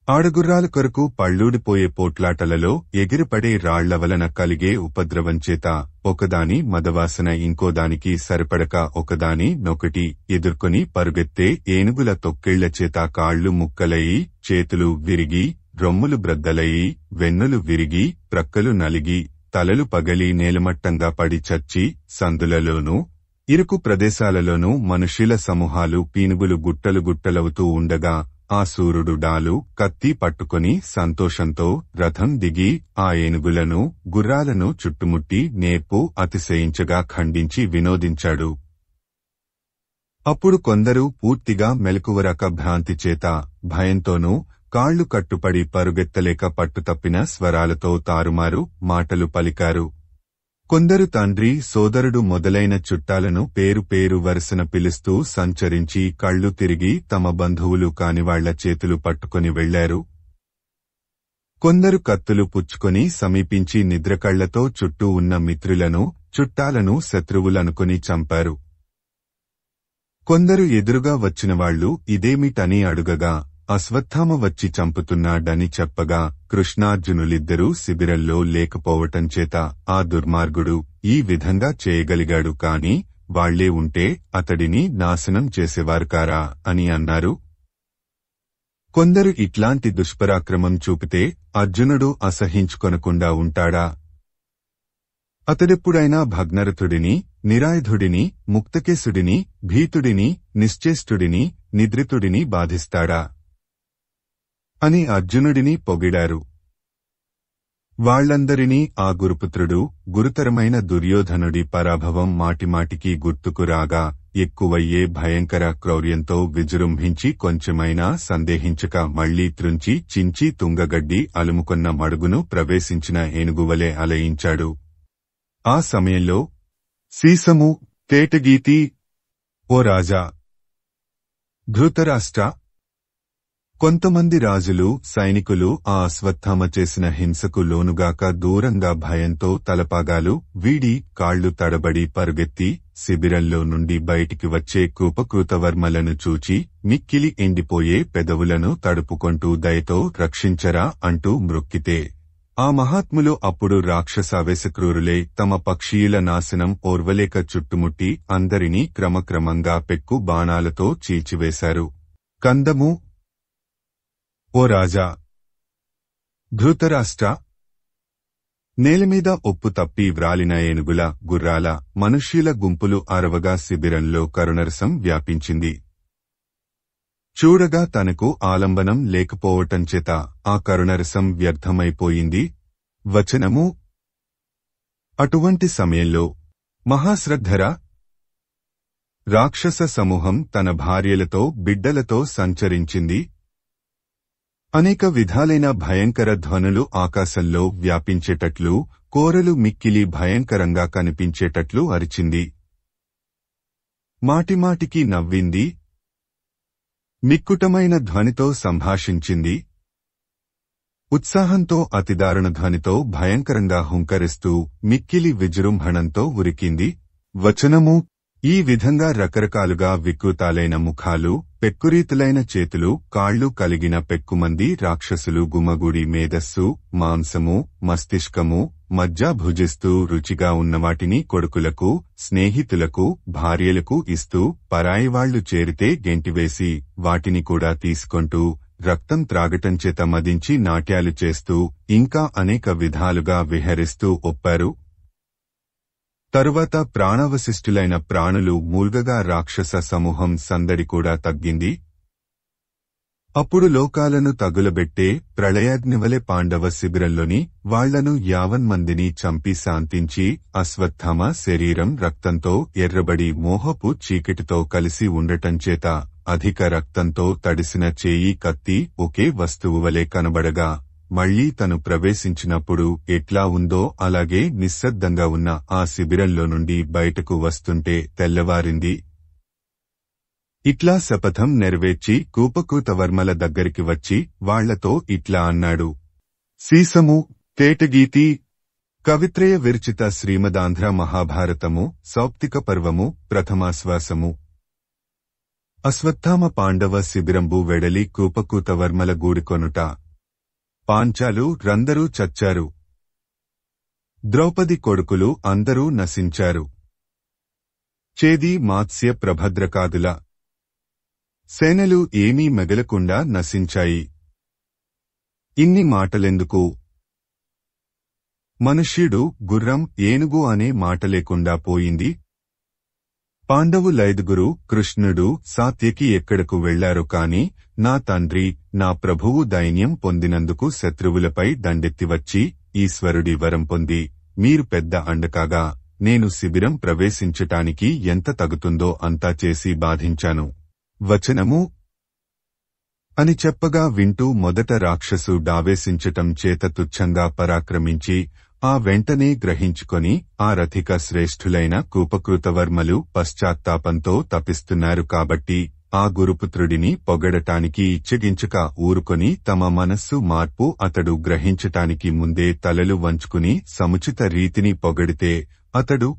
ఆడగుర్రాల కొరకు పళ్ళూడిపోయే పోట్లాటలలో ఎగిరిపడే రాళ్ల వలన కలిగే ఉపద్రవంచేత ఒకదాని మదవాసన ఇంకోదానికి సరిపడక ఒకదాని నొకటి ఎదుర్కొని పరుగెత్తే ఏనుగుల తొక్కిళ్లచేత కాళ్లు ముక్కలయి, చేతులు విరిగి, రొమ్ములు బ్రద్దలయి, వెన్నులు విరిగి, ప్రక్కలు నలిగి, తలలు పగలి నేలమట్టంగా పడి చచ్చి, సందులలోనూ ఇరుకు ప్రదేశాలలోనూ మనుష్యుల సమూహాలు పీనుగులు గుట్టలు గుట్టలవుతూ ఉండగా ఆ శూరుడు డాలు, కత్తి పట్టుకొని సంతోషంతో రథం దిగి ఆ ఏనుగులను, గుర్రాలను చుట్టుముట్టి నేర్పు అతిశయించగా ఖండించి వినోదించాడు. అప్పుడు కొందరు పూర్తిగా మెలకువరక భ్రాంతిచేత, భయంతోనూ కాళ్లు కట్టుపడి పరుగెత్తలేక పట్టుతప్పిన స్వరాలతో తారుమారు మాటలు పలికారు. కొందరు తండ్రి, సోదరుడు మొదలైన చుట్టాలను పేరు పేరు వరుసన పిలుస్తూ సంచరించి కళ్ళు తిరిగి తమ బంధువులు కానివాళ్ల చేతులు పట్టుకొని వెళ్లారు. కొందరు కత్తులు పుచ్చుకొని సమీపించి నిద్రకళ్లతో చుట్టూ ఉన్న మిత్రులను, చుట్టాలను శత్రువులనుకొని చంపారు. కొందరు ఎదురుగా వచ్చినవాళ్లు ఇదేమిటని అడుగగా అశ్వత్థామ వచ్చి చంపుతున్నాడని చెప్పగా కృష్ణార్జునులిద్దరూ శిబిరంలో లేకపోవటంచేత ఆ దుర్మార్గుడు ఈ విధంగా చేయగలిగాడు కాని వాళ్లే ఉంటే అతడిని నాశనం చేసేవారు కారా అని అన్నారు. కొందరు ఇట్లాంటి దుష్పరాక్రమం చూపితే అర్జునుడు అసహించుకొనకుండా ఉంటాడా? అతడెప్పుడైనా భగ్నరథుడిని, నిరాయుధుడిని, ముక్తకేశుడిని, భీతుడిని, నిశ్చేష్టుడిని, నిద్రితుడిని బాధిస్తాడా అని అర్జునుడిని పొగిడారు. వాళ్లందరినీ ఆ గురుపుత్రుడు, గురుతరమైన దుర్యోధనుడి పరాభవం మాటిమాటికి గుర్తుకు రాగా ఎక్కువయ్యే భయంకర క్రౌర్యంతో విజృంభించి కొంచెమైనా సందేహించక మళ్లీ త్రుంచి చించి తుంగగడ్డి అలుముకొన్న మడుగును ప్రవేశించిన ఏనుగువలే అలయించాడు. ఆ సమయంలో సీసము, తేటగీతి, ఓ రాజా, ధృతరాష్ట్ర, కొంతమంది రాజులు, సైనికులు ఆ అశ్వత్థామ చేసిన హింసకు లోనుగాక దూరంగా భయంతో తలపాగాలు వీడి కాళ్లు తడబడి పరుగెత్తి శిబిరంలో నుండి బయటికి వచ్చే కృపకృతవర్మలను చూచి మిక్కిలి ఎండిపోయే పెదవులను తడుపుకొంటూ దయతో రక్షించరా అంటూ మ్రొక్కితే ఆ మహాత్ములు అప్పుడు రాక్షసావేశక్రూరులే తమ పక్షీయుల నాశనం ఓర్వలేక చుట్టుముట్టి అందరినీ క్రమక్రమంగా పెక్కు బాణాలతో చీల్చివేశారు. కందము, ఓ రాజా, ధృతరాష్ట్ర, నేలమీద ఒప్పు తప్పి వ్రాలిన ఏనుగుల, గుర్రాల, మనుష్యుల గుంపులు అరవగా శిబిరంలో కరుణరసం వ్యాపించింది. చూడగా తనకు ఆలంబనం లేకపోవటంచేత ఆ కరుణరసం వ్యర్థమైపోయింది. వచనము: అటువంటి సమయంలో మహాశ్రద్ధర రాక్షస సమూహం తన భార్యలతో బిడ్డలతో సంచరించింది. అనేక విధాలైన భయంకర ధ్వనులు ఆకాశంలో వ్యాపించేటట్లు, కోరలు మిక్కిలి భయంకరంగా కనిపించేటట్లు అరిచింది. మాటిమాటికి నవ్వింది. మిక్కుటమైన ధ్వనితో సంభాషించింది. ఉత్సాహంతో అతిదారుణ ధ్వనితో భయంకరంగా హుంకరిస్తూ మిక్కిలి విజృంభణంతో ఉరికింది. వచనము: ఈ విధంగా రకరకాలుగా వికృతాలైన ముఖాలు, పెక్కురీతులైన చేతులు, కాళ్లు కలిగిన పెక్కుమంది రాక్షసులు గుమగుడి మేధస్సు, మాంసము, మస్తిష్కము, మజ్జ భుజిస్తూ రుచిగా ఉన్నవాటిని కొడుకులకు, స్నేహితులకు, భార్యలకు ఇస్తూ పరాయివాళ్లు చేరితే గెంటివేసి వాటిని కూడా తీసుకొంటూ రక్తం త్రాగటంచేత మదించి నాట్యాలు చేస్తూ ఇంకా అనేక విధాలుగా విహరిస్తూ ఒప్పారు. తరువాత ప్రాణావశిష్టులైన ప్రాణులు మూల్గగా రాక్షస సమూహం సందడి కూడా తగ్గింది. అప్పుడు లోకాలను తగులబెట్టే ప్రళయాగ్నివలె పాండవ శిబిరంలోని వాళ్లను యావన్మందిని చంపి శాంతించి అశ్వత్థామ శరీరం రక్తంతో ఎర్రబడి మోహపు చీకటితో కలిసి ఉండటంచేత అధిక రక్తంతో తడిసిన చేయి, కత్తి ఒకే వస్తువువలే కనబడగా మళ్లీ తను ప్రవేశించినప్పుడు ఎట్లా ఉందో అలాగే నిశ్శబ్దంగా ఉన్న ఆ శిబిరంలో నుండి బయటకు వస్తుంటే తెల్లవారింది. ఇట్లా శపథం నెరవేర్చి కూపకృతవర్మల దగ్గరికి వచ్చి వాళ్లతో ఇట్లా అన్నాడు: సీసము, తేటగీతి, కవిత్రయ విరచిత శ్రీమదాంధ్ర మహాభారతము సౌప్తిక పర్వము ప్రథమాశ్వాసము. అశ్వత్థామ పాండవ శిబిరంబు వెడలి కూపకూతవర్మల గూడికొనుట. పాంచాలు రందరూ చచ్చారు. ద్రౌపది కొడుకులు అందరూ నశించారు. చేది మాత్స్య ప్రభద్రకాదుల సేనలు ఏమీ మిగలకుండా నశించాయి. ఇన్ని మాటలెందుకు? మనుష్యుడు గుర్రం ఏనుగు అనే మాట లేకుండా పోయింది. పాండవులైదుగురు కృష్ణుడు సాత్యకి ఎక్కడకు వెళ్లారు కాని నా తండ్రి నా ప్రభువు దైన్యం పొందినందుకు శత్రువులపై దండెత్తివచ్చి ఈశ్వరుడి వరం పొంది మీరు పెద్ద అండకాగా నేను శిబిరం ప్రవేశించటానికి ఎంత తగుతుందో అంతా చేసి బాధించాను. వచనము అని చెప్పగా వింటూ మొదట రాక్షసు డావేశించటం చేత తుచ్ఛంగా పరాక్రమించి ఆ వెంటనే గ్రహించుకొని ఆ రథిక శ్రేష్ఠులైన కూపకృతవర్మలు పశ్చాత్తాపంతో తపిస్తున్నారు కాబట్టి ఆ గురుపుత్రుడిని పొగడటానికి ఇచ్చగించక ఊరుకొని తమ మనస్సు మార్పు అతడు గ్రహించటానికి ముందే తలలు వంచుకుని సముచిత రీతిని పొగడితే అతడు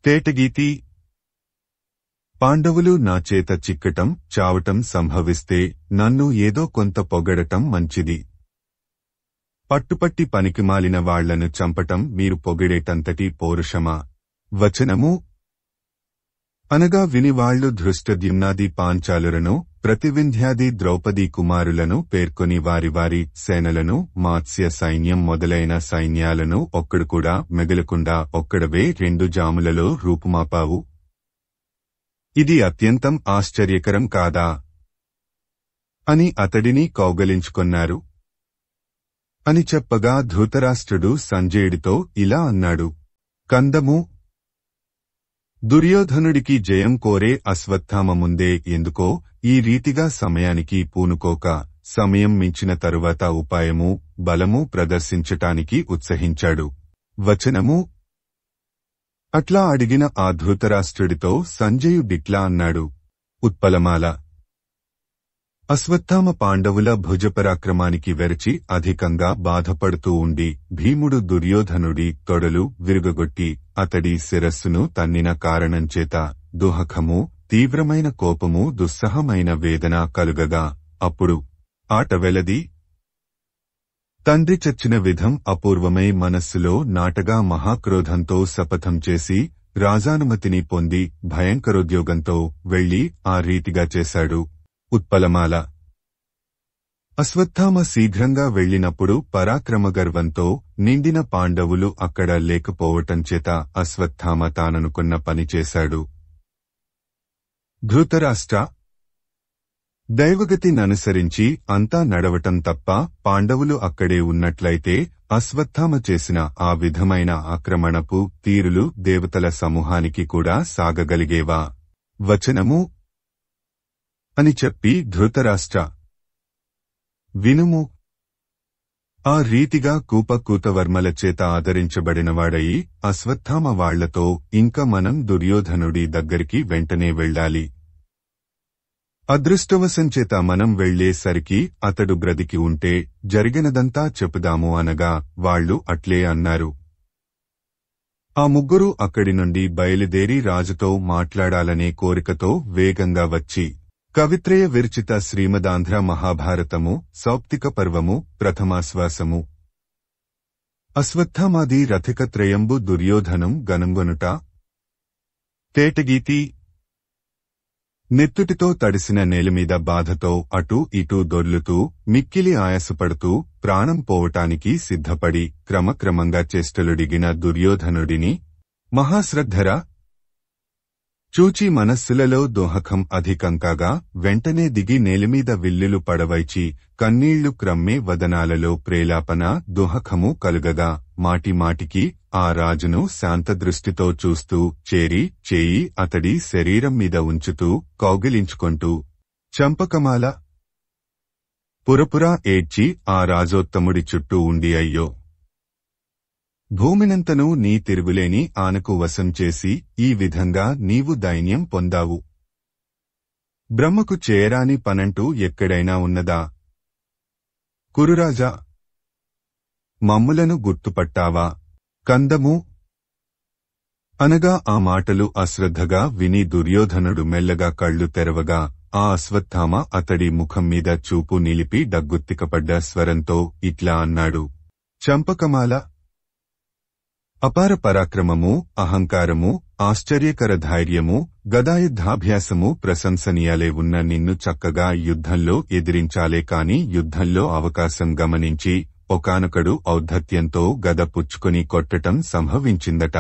తేటగీతి పాండవులు నా చేత చిక్కటం చావటం సంభవిస్తే నన్ను ఏదో కొంత పొగడటం మంచిది. పట్టుపట్టి పనికిమాలిన వాళ్లను చంపటం మీరు పొగిడేటంతటి పౌరుషమా? వచనము అనగా వినివాళ్లు ధృష్టద్యుమ్నాది పాంచాలులను ప్రతివింధ్యాది ద్రౌపదీ కుమారులను పేర్కొని వారి వారి సేనలను మాత్స్య సైన్యం మొదలైన సైన్యాలను ఒక్కడు కూడా మిగలకుండా ఒక్కడవే 2 జాములలో రూపుమాపావు. ఇది అత్యంతం ఆశ్చర్యకరం కాదా? అని అతడిని కౌగలించుకొన్నారు. అని చెప్పగా ధృతరాష్ట్రుడు సంజయుడితో ఇలా అన్నాడు. కందము దుర్యోధనుడికి జయం కోరే అశ్వత్థామ ముందే ఎందుకో ఈ రీతిగా సమయానికి పూనుకోక సమయం మించిన తరువాత ఉపాయము బలము ప్రదర్శించటానికి ఉత్సహించాడు. వచనము అట్లా అడిగిన ఆ ధృతరాష్ట్రుడితో సంజయుడిట్లా అన్నాడు. ఉత్పలమాల అశ్వత్థామ పాండవుల భుజపరాక్రమానికి వెరచి అధికంగా బాధపడుతూ ఉండి భీముడు దుర్యోధనుడి తొడలు విరుగగొట్టి అతడి శిరస్సును తన్నిన కారణంచేత దుహకము తీవ్రమైన కోపము దుస్సహమైన వేదన కలుగగా అప్పుడు ఆట వెలది. తండ్రి చచ్చిన విధం అపూర్వమై మనస్సులో నాటగా మహాక్రోధంతో శపథం చేసి రాజానుమతిని పొంది భయంకరోద్యోగంతో వెళ్లి ఆ రీతిగా చేశాడు. ఉత్పలమాల అశ్వత్థామ శీఘ్రంగా వెళ్లినప్పుడు పరాక్రమగర్వంతో నిండిన పాండవులు అక్కడ లేకపోవటంచేత అశ్వత్థామ తాననుకున్న పని చేశాడు. ధృతరాష్ట్ర దైవగతిననుసరించి అంతా నడవటం తప్ప పాండవులు అక్కడే ఉన్నట్లయితే అశ్వత్థామ చేసిన ఆ విధమైన ఆక్రమణపు తీరులు దేవతల సమూహానికి కూడా సాగగలిగేవా? వచనము అని చెప్పి ధృతరాష్ట్ర వినుము. ఆ రీతిగా కూపకూతవర్మల చేత ఆదరించబడినవాడయి అశ్వత్థామ వాళ్లతో ఇంక మనం దుర్యోధనుడి దగ్గరికి వెంటనే వెళ్ళాలి. అదృష్టవశంచేత మనం వెళ్లేసరికి అతడు బ్రతికి ఉంటే జరిగినదంతా చెప్పుదాము అనగా వాళ్లు అట్లే అన్నారు. ఆ ముగ్గురు అక్కడి నుండి బయలుదేరి రాజుతో మాట్లాడాలనే కోరికతో వేగంగా వచ్చి కవిత్రయ విరచిత శ్రీమదాంధ్ర మహాభారతము సౌప్తిక పర్వము ప్రథమాశ్వాసము. అశ్వత్థామాది రథికత్రయంబు దుర్యోధనం గనుంగొనుట. తేటగీతి నెత్తుటితో తడిసిన నేలమీద బాధతో అటూ ఇటూ దొర్లుతూ మిక్కిలి ఆయాసపడుతూ ప్రాణం పోవటానికి సిద్ధపడి క్రమక్రమంగా చేష్టలుడిగిన దుర్యోధనుడిని మహాశ్రద్ధర చూచి మనస్సులలో దోహకం అధికంకాగా వెంటనే దిగి నేలమీద విల్లులు పడవైచి కన్నీళ్లు క్రమ్మే వదనాలలో ప్రేలాపన దోహకము కలుగగా మాటిమాటికి ఆ రాజును శాంతదృష్టితో చూస్తూ చేయి అతడి శరీరం మీద ఉంచుతూ కౌగిలించుకొంటూ చంపకమాల పురపురా ఏడ్చి ఆ రాజోత్తముడి చుట్టూ ఉండి అయ్యో భూమినంతను నీ తిరుగులేని ఆనకు వశం చేసి ఈ విధంగా నీవు దైన్యం పొందావు. బ్రహ్మకు చేయరాని పనంటూ ఎక్కడైనా ఉన్నదా? కురురాజా మమ్ములను గుర్తుపట్టావా? కందము అనగా ఆ మాటలు అశ్రద్ధగా విని దుర్యోధనుడు మెల్లగా కళ్ళు తెరవగా ఆ అశ్వత్థామ అతడి ముఖం మీద చూపు నిలిపి డగ్గుత్తికపడ్డ స్వరంతో ఇట్లా అన్నాడు. చంపకమాల! అపార పరాక్రమము, అహంకారము, ఆశ్చర్యకర ధైర్యము, గదాయుద్ధాభ్యాసము ప్రశంసనీయాలే ఉన్న నిన్ను చక్కగా యుద్ధంలో ఎదిరించాలే కాని యుద్ధంలో అవకాశం గమనించి ఒకానొకడు ఔద్ధత్యంతో గద పుచ్చుకొని కొట్టటం సంభవించిందట.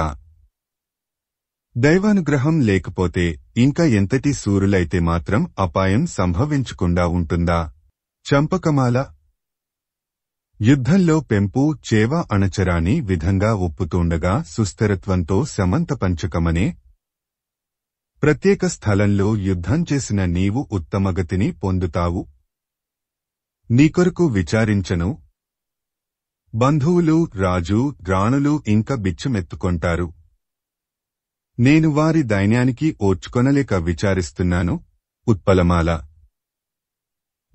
దైవానుగ్రహం లేకపోతే ఇంకా ఎంతటి శూరులైతే మాత్రం అపాయం సంభవించకుండా ఉంటుందా? చంపకమాల! యుద్ధంలో పెంపు చేవ అణచరాని విధంగా ఒప్పుతూండగా సుస్థిరత్వంతో సమంతపంచకమనే ప్రత్యేక స్థలంలో యుద్ధం చేసిన నీవు ఉత్తమగతిని పొందుతావు. నీకొరకు విచారించను. బంధువులు, రాజు, రాణులు ఇంకా బిచ్చమెత్తుకొంటారు. నేను వారి దైన్యానికి ఓర్చుకొనలేక విచారిస్తున్నాను. ఉత్పలమాల!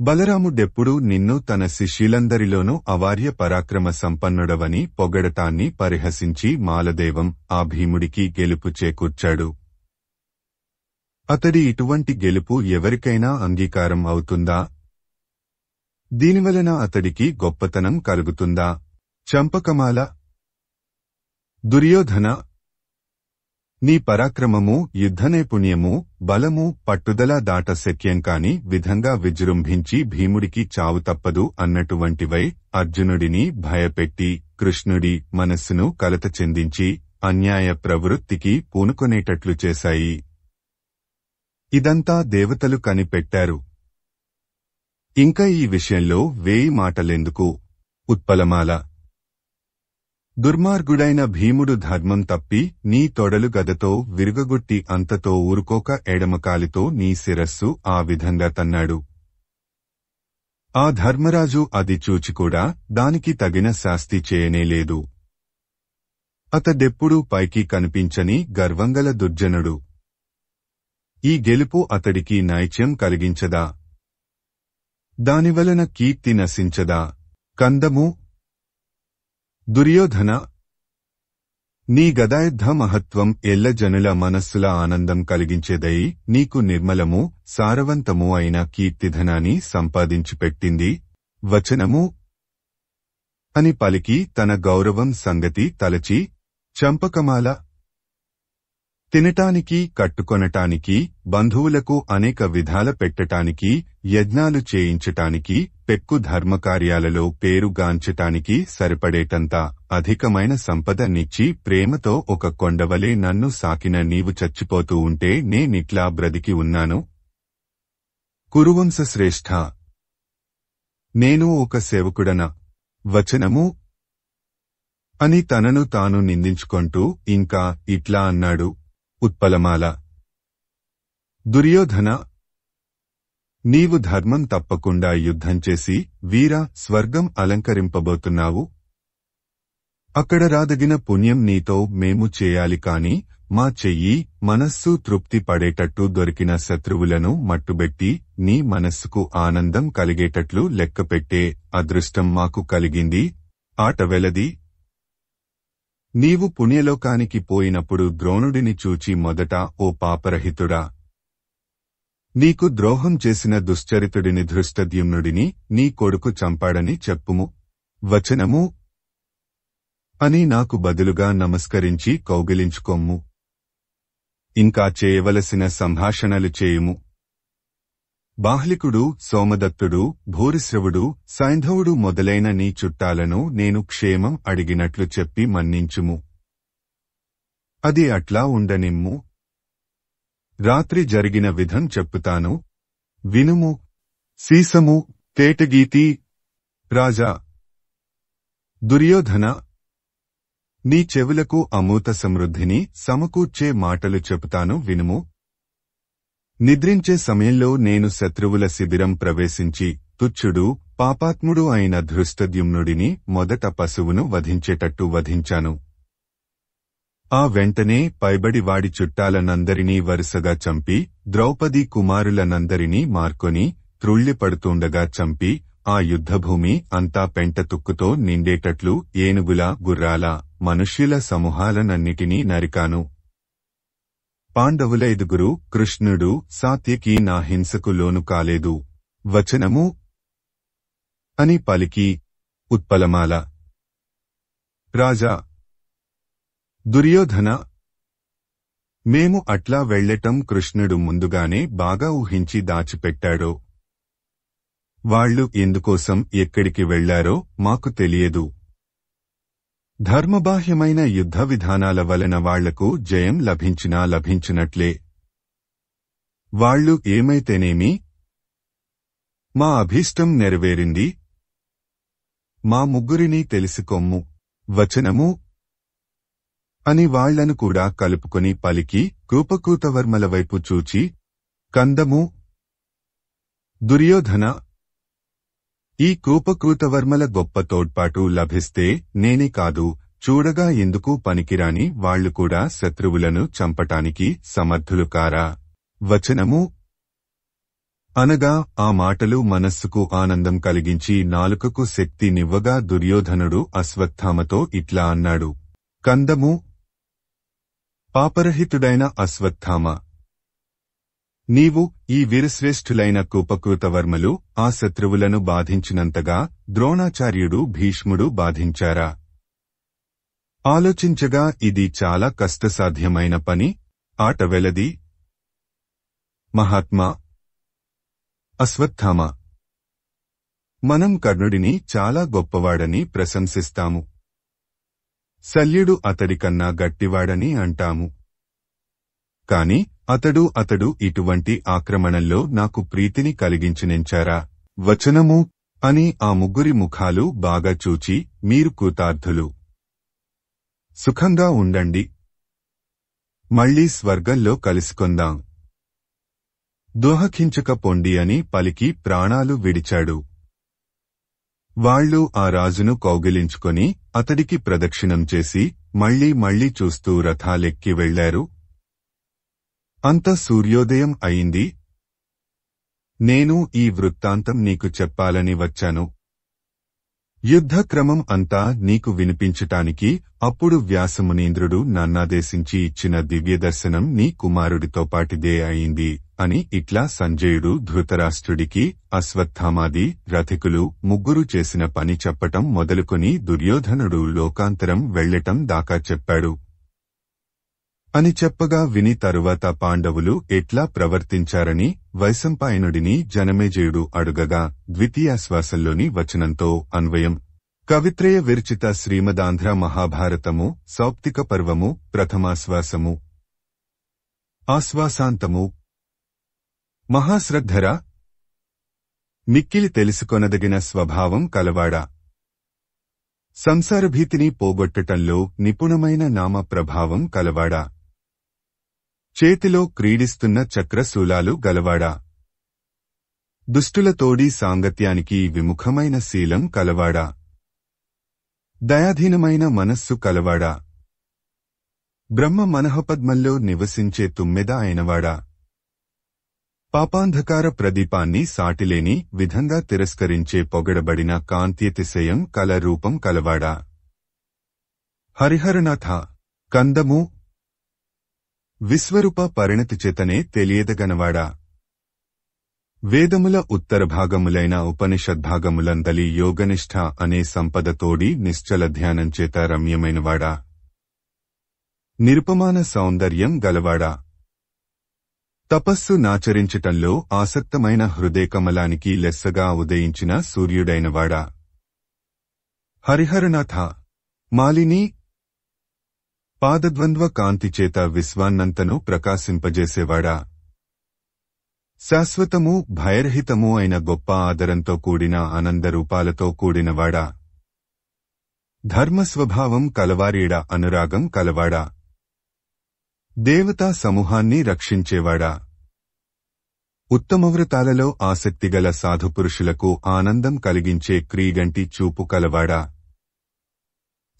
బలరాముడెప్పుడు నిన్ను తన శిష్యులందరిలోనూ అవార్య పరాక్రమ సంపన్నుడవని పొగడటాన్ని పరిహసించి మాలదేవం ఆ భీముడికి గెలుపు చేకూర్చాడు. అతడి ఇటువంటి గెలుపు ఎవరికైనా అంగీకారం అవుతుందా? దీనివలన అతడికి గొప్పతనం కలుగుతుందా? చంపకమాల! దుర్యోధన! నీ పరాక్రమము, యుద్ధనైపుణ్యము, బలము, పట్టుదల దాట శక్యంకాని విధంగా విజృంభించి భీముడికి చావు తప్పదు అన్నటువంటివై అర్జునుడిని భయపెట్టి కృష్ణుడి మనస్సును కలత చెందించి అన్యాయ ప్రవృత్తికి పూనుకొనేటట్లు చేశాయి. ఇదంతా దేవతలు కనిపెట్టారు. ఇంకా ఈ విషయంలో 1000 మాటలెందుకు? ఉత్పలమాల! దుర్మార్గుడైన భీముడు ధర్మం తప్పి నీ తొడలు గదతో విరుగగొట్టి అంతతో ఊరుకోక ఎడమకాలితో నీ శిరస్సు ఆ విధంగా తన్నాడు. ఆ ధర్మరాజు అది చూచికూడా దానికి తగిన శాస్తి చేయనేలేదు. అతడెప్పుడూ పైకి కనిపించని గర్వంగల దుర్జనుడు. ఈ గెలుపు అతడికి నైత్యం కలిగించదా? దానివలన కీర్తి నశించదా? కందము! దుర్యోధన! నీ గదాయుద్ధ మహత్వం ఎల్ల జనుల మనస్సుల ఆనందం కలిగించేదై నీకు నిర్మలము, సారవంతము అయిన కీర్తిధనాన్ని సంపాదించిపెట్టింది. వచనము అని పలికి తన గౌరవం సంగతి తలచి చంపకమాల! తినటానికి, కట్టుకొనటానికి, బంధువులకు అనేక విధాల పెట్టటానికి, యజ్ఞాలు చేయించటానికి, పెక్కు ధర్మకార్యాలలో పేరుగాంచటానికి సరిపడేటంత అధికమైన సంపద నిచ్చి ప్రేమతో ఒక కొండవలే నన్ను సాకిన నీవు చచ్చిపోతూ ఉంటే నేనిట్లా బ్రతికి ఉన్నాను. కురువంశశ్రేష్ఠ! నేను ఒక సేవకుడన. వచనము అని తనను తాను నిందించుకొంటూ ఇంకా ఇట్లా అన్నాడు. ఉత్పలమాల! దుర్యోధన! నీవు ధర్మం తప్పకుండా యుద్ధం చేసి వీర స్వర్గం అలంకరింపబోతున్నావు. అక్కడ రాదగిన పుణ్యం నీతో మేము చేయాలి కాని మా చెయ్యి, మనస్సు తృప్తి పడేటట్టు దొరికిన శత్రువులను మట్టుబెట్టి నీ మనస్సుకు ఆనందం కలిగేటట్లు లెక్కపెట్టే అదృష్టం మాకు కలిగింది. ఆట వెలది. నీవు పుణ్యలోకానికి పోయినప్పుడు ద్రోణుడిని చూచి మొదట ఓ పాపరహితుడా! నీకు ద్రోహం చేసిన దుశ్చరితుడిని ధృష్టద్యుమ్నుడిని నీ కొడుకు చంపాడని చెప్పుము. వచనము అని నాకు బదులుగా నమస్కరించి కౌగిలించుకొమ్ము. ఇంకా చేయవలసిన సంభాషణలు చేయుము. బాహ్లికుడు, సోమదత్తుడు, భూరిశ్రవుడు, సైంధవుడు మొదలైన నీ చుట్టాలను నేను క్షేమం అడిగినట్లు చెప్పి మన్నించుము. అది అట్లా ఉండనిమ్ము. రాత్రి జరిగిన విధం చెప్పుతాను, వినుము. సీసము, తేటగీతి! రాజా! దుర్యోధన! నీ చెవులకు అమూత సమృద్ధిని సమకూర్చే మాటలు చెబుతాను వినుము. నిద్రించే సమయంలో నేను శత్రువుల శిబిరం ప్రవేశించి తుచ్చుడు, పాపాత్ముడు అయిన ధృష్టద్యుమ్నుడిని మొదట పశువును వధించేటట్టు వధించాను. ఆ వెంటనే పైబడి వాడి చుట్టాలనందరినీ వరుసగా చంపి ద్రౌపదీ కుమారులనందరినీ మార్కొని త్రుళ్ళిపడుతుండగా చంపి ఆ యుద్ధభూమి అంతా పెంటతుక్కుతో నిండేటట్లు ఏనుగుల గుర్రాల మనుష్యుల సమూహాలనన్నిటినీ నరికాను. పాండవుల 5 కృష్ణుడు సాత్యకి నా హింసకు లోను కాలేదు. వచనము అని పలికి ఉత్పలమాల. రాజా దుర్యోధన, మేము అట్లా వెళ్ళటం కృష్ణుడు ముందుగానే బాగా ఊహించి దాచిపెట్టాడో. వాళ్ళు ఎందుకోసం ఎక్కడికి వెళ్లారో మాకు తెలియదు. ధర్మబాహ్యమైన యుద్ధ విధానాల వలన వాళ్లకు జయం లభించినా లభించినట్లే. వాళ్ళు ఏమైతేనేమి, మా అభీష్టం నెరవేరింది. మా ముగ్గురినీ తెలిసికొమ్ము. వచనము అని వాళ్లను కూడా కలుపుకొని పలికి కూపకూతవర్మల వైపు చూచి, కందము దుర్యోధన, ఈ కూపకూతవర్మల గొప్ప తోడ్పాటు లభిస్తే నేనే కాదు, చూడగా ఎందుకు పనికిరాని వాళ్లు కూడా శత్రువులను చంపటానికి సమర్థులు కారా. వచనము అనగా ఆ మాటలు మనస్సుకు ఆనందం కలిగించి నాలుకకు శక్తి నివ్వగా దుర్యోధనుడు అశ్వత్థామతో ఇట్లా అన్నాడు. కందము పాపరహితుడైన అశ్వత్థామ, నీవు ఈ వీరశ్రేష్ఠులైన కూపకూతవర్మలు ఆ శత్రువులను బాధించినంతగా ద్రోణాచార్యుడు భీష్ముడు బాధించారా? ఆలోచించగా ఇది చాలా కష్టసాధ్యమైన పని. ఆట వెలది. మహాత్మా అశ్వత్థామ, మనం కర్ణుడిని చాలా గొప్పవాడని ప్రశంసిస్తాము. శల్యుడు అతడికన్నా గట్టివాడని అంటాము. కాని అతడు ఇటువంటి ఆక్రమణల్లో నాకు ప్రీతిని కలిగించినెంచారా. వచనము అని ఆ ముగ్గురి ముఖాలు బాగా చూచి, మీరు కృతార్థులు, సుఖంగా ఉండండి, మళ్లీ స్వర్గంలో కలిసికొందాం, దోహకించక పొండి అని పలికి ప్రాణాలు విడిచాడు. వాళ్లు ఆ రాజును కౌగిలించుకొని అతడికి ప్రదక్షిణం చేసి మళ్లీ చూస్తూ రథాలెక్కి వెళ్లారు. అంత సూర్యోదయం అయింది. నేను ఈ వృత్తాంతం నీకు చెప్పాలని వచ్చాను. యుద్ధక్రమం అంతా నీకు వినిపించటానికి అప్పుడు వ్యాసమునీంద్రుడు నన్నాదేశించి ఇచ్చిన దివ్యదర్శనం నీ కుమారుడితో పాటిదే అయింది అని ఇట్లా సంజయుడు ధృతరాష్ట్రుడికి అశ్వత్థామాది రథికులు ముగ్గురు చేసిన పని చెప్పటం మొదలుకొని దుర్యోధనుడు లోకాంతరం వెళ్లటం దాకా చెప్పాడు. అని చెప్పగా విని తరువాత పాండవులు ఎట్లా ప్రవర్తించారని వైశంపాయనుడిని జనమేజయుడు అడుగగా ద్వితీయాశ్వాసంలోని వచనంతో అన్వయం. కవిత్రయ విరచిత శ్రీమదాంధ్ర మహాభారతము సౌప్తిక పర్వము ప్రథమాశ్వాసము. ఆశ్వాసాంతము. మహాశ్రద్ధర, మిక్కిలి తెలుసుకొనదగిన స్వభావం కలవాడా, సంసారభీతిని పోగొట్టటంలో నిపుణమైన నామ ప్రభావం కలవాడా, చేతిలో క్రీడిస్తున్న చక్రశూలాలు గలవాడా, దుష్టులతోడి సాంగత్యానికి విముఖమైన శీలం కలవాడా, దయాధీనమైన మనస్సు కలవాడా, బ్రహ్మ మనఃపద్మంలో నివసించే తుమ్మెద అయినవాడా, పాపాంధకార ప్రదీపాన్ని సాటిలేని విధంగా తిరస్కరించే పొగడబడిన కాంత్యతిశయం కల రూపం కలవాడా, హరిహరనాథ, కందము విశ్వరూప పరిణతిచేతనే తెలియదగనవాడా, వేదముల ఉత్తరభాగములైన ఉపనిషద్భాగములందలి యోగనిష్ఠ అనే సంపదతోడి నిశ్చల ధ్యానంచేత రమ్యమైనవాడా, నిరుపమాన సౌందర్యం గలవాడా, తపస్సు నాచరించటంలో ఆసక్తమైన హృదయకమలానికి లెస్సగా ఉదయించిన సూర్యుడైనవాడా, హరిహరనాథ, మాలిని పాదద్వంద్వ కాంతిచేత విశ్వాన్నంతను ప్రకాశింపజేసేవాడా, శాశ్వతము భయరహితము అయిన గొప్ప ఆదరంతో కూడిన ఆనందరూపాలతో కూడినవాడా, ధర్మస్వభావం కలవారీడా అనురాగం కలవాడా, దేవతా సమూహాన్ని రక్షించేవాడా, ఉత్తమవ్రతాలలో ఆసక్తిగల సాధుపురుషులకు ఆనందం కలిగించే క్రీగంటి చూపు కలవాడా,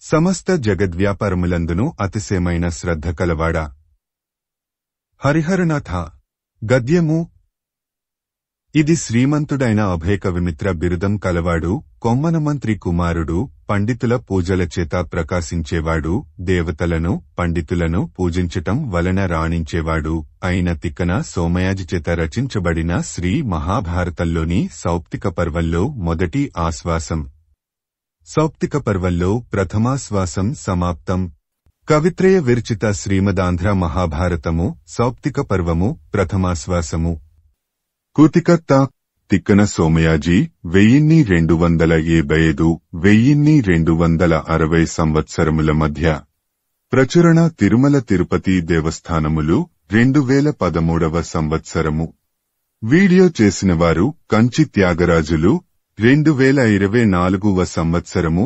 సమస్త జగద్వ్యాపారములందును అతిశయమైన శ్రద్ధ కలవాడా, హరిహరనాథ. గద్యము. ఇది శ్రీమంతుడైన అభయకవిమిత్ర బిరుదం కలవాడు, కొమ్మనమంత్రి కుమారుడు, పండితుల పూజల చేత ప్రకాశించేవాడు, దేవతలను పండితులను పూజించటం వలన రాణించేవాడు అయిన తిక్కన సోమయాజి చేత రచించబడిన శ్రీ మహాభారతంలోని సౌప్తిక పర్వంలో మొదటి ఆశ్వాసం. సౌప్తిక పర్వంలో ప్రథమాశ్వాసం సమాప్తం. కవిత్రయ విరచిత శ్రీమదాంధ్ర మహాభారతము సౌప్తిక పర్వము ప్రథమాశ్వాసము. కూతికర్త తిక్కన సోమయాజి 1275–1260 సంవత్సరముల మధ్య ప్రచురణ తిరుమల తిరుపతి దేవస్థానములు 2013వ సంవత్సరము. వీడియో చేసినవారు కంచి త్యాగరాజులు 2024వ సంవత్సరము